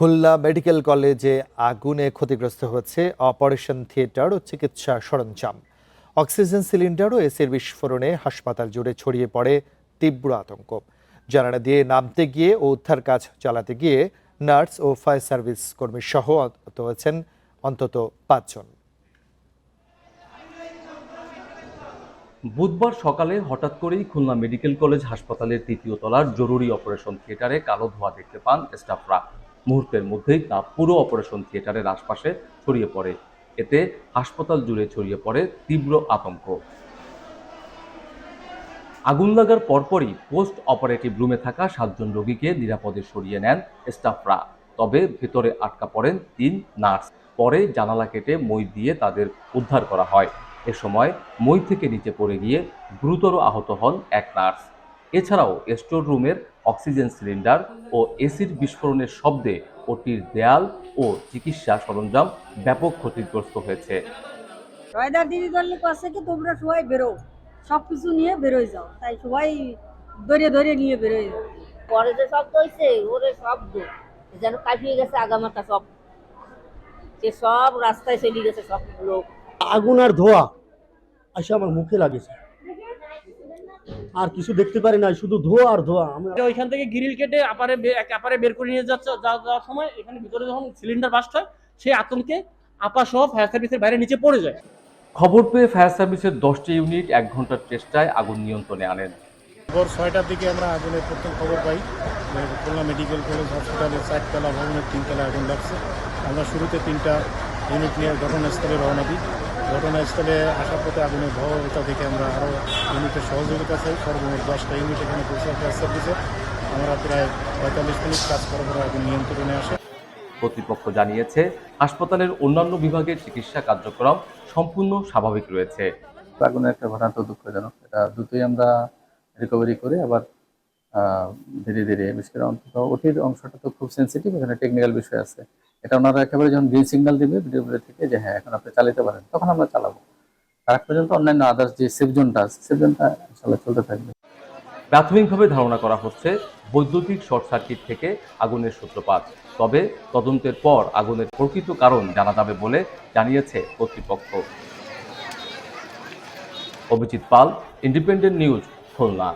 Khulna medical কলেজে আগুনে ক্ষতিগ্রস্ত হচ্ছে অপারেশন থিয়েটার ও চিকিৎসা সরঞ্জাম। অক্সিজেন সিলিন্ডার ও এসির বিস্ফোরণে হাসপাতাল জুড়ে ছড়িয়ে পড়ে তীব্র আতঙ্ক। জানালা দিয়ে নামতে গিয়ে ও উদ্ধার কাজ চালাতে গিয়ে নার্স ও ফায়ার সার্ভিস কর্মী সহ আহত হয়েছেন অন্তত 5 জন। বুধবার সকালে হঠাৎ করেই খুলনা মেডিকেল কলেজ হাসপাতালের ৩য় তলার জরুরি অপারেশন থিয়েটারে কালো ধোঁয়া দেখতে পান স্টাফরা। মুহূর্তের মধ্যেই তা পুরো অপারেশন থিয়েটারের আশপাশে ছড়িয়ে পড়ে। এতে হাসপাতাল জুড়ে ছড়িয়ে পড়ে তীব্র আতঙ্ক। আগুন লাগার পরপরই পোস্ট অপারেটিভ রুমে থাকা 7 জন রোগীকে নিরাপদে সরিয়ে নেন স্টাফরা। তবে ভেতরে আটকা পড়েন 3 নার্স। পরে জানালা কেটে মই দিয়ে তাদের উদ্ধার করা হয়। এ সময় মই থেকে নিচে পড়ে গিয়ে গুরুতর আহত হন এক নার্স। এছাড়াও স্টোর রুমের অক্সিজেন সিলিন্ডার ও এসির বিস্ফোরণের শব্দে ওটির দেয়াল ও চিকিৎসা সরঞ্জাম ব্যাপক ক্ষতিগ্রস্ত হয়েছে। রয়দার দিদি দললে কাছে কি তোমরা সবাই বেরো, সবকিছু নিয়ে বেরোয় যাও, তাই সবাই ধরে ধরে নিয়ে বেরোয় যাও। পরে যে শব্দ হয়েছে ওরে শব্দ যেন কাঁপিয়ে গেছে আগামাটা সব, সে সব রাস্তায় চলে গেছে সব লোক। আগুন আর ধোঁয়া আসে আমার মুখে লাগেছে, আর কিছু দেখতে পারি না, শুধু ধোঁয়া আর ধোঁয়া। ওইখান থেকে গ্রিল কেটে আপারে বের করে নিয়ে যাওয়ার সময় এখানে ভিতরে যখন সিলিন্ডার বাস্ট হয় সেই আতঙ্কে আপা সহ ফায়ার সার্ভিসের বাইরে নিচে পড়ে যায়। খবর পেয়ে ফায়ার সার্ভিসের 10টি ইউনিট 1 ঘন্টার চেষ্টায় আগুন নিয়ন্ত্রণে আনেন। ভোর 6টার দিকে আমরা আগুনের প্রথম খবর পাই। খুলনা মেডিকেল কলেজ হসপিটালের 4তলা ভবনের 3তলায় আগুন লাগছে। আমরা শুরুতে 3টা ইউনিট নিয়ে ঘটনাস্থলে রওনা দিই। ঘটনাস্থলে আসার পথে আগুনের ভয়াবহতা দেখে আমরা আরও ইউনিটের সহযোগিতা চাই। সর্বমোট 10টা ইউনিট এখানে পৌঁছে ফায়ার সার্ভিসে। আমরা প্রায় 45 মিনিট কাজ করার পরে আগুন নিয়ন্ত্রণে আসে। কর্তৃপক্ষ জানিয়েছে হাসপাতালের অন্যান্য বিভাগের চিকিৎসা কার্যক্রম সম্পূর্ণ স্বাভাবিক রয়েছে। আগুনের একটা ঘটনা তো দুঃখজনক, এটা দ্রুতই আমরা রিকভারি করে আবার ধীরে ধীরে, বিশেষ করে অন্তত ওটির অংশটা তো খুব সেন্সিটিভ, এখানে টেকনিক্যাল বিষয় আছে। এটা ওনারা একেবারে যখন গ্রিন সিগন্যাল দিবে ভিডিও থেকে যে হ্যাঁ এখন আপনি চালাতে পারেন, তখন আমরা চালাবো। তার আগ পর্যন্ত অন্যান্য আদার্স যে সেফজোনটা আছে সেফজোনটা ইনশাআল্লাহ চলতে থাকবে। প্রাথমিকভাবে ধারণা করা হচ্ছে বৈদ্যুতিক শর্ট সার্কিট থেকে আগুনের সূত্রপাত। তবে তদন্তের পর আগুনের প্রকৃত কারণ জানা যাবে বলে জানিয়েছে কর্তৃপক্ষ। অভিজিৎ পাল, ইন্ডিপেন্ডেন্ট নিউজ, খুলনা।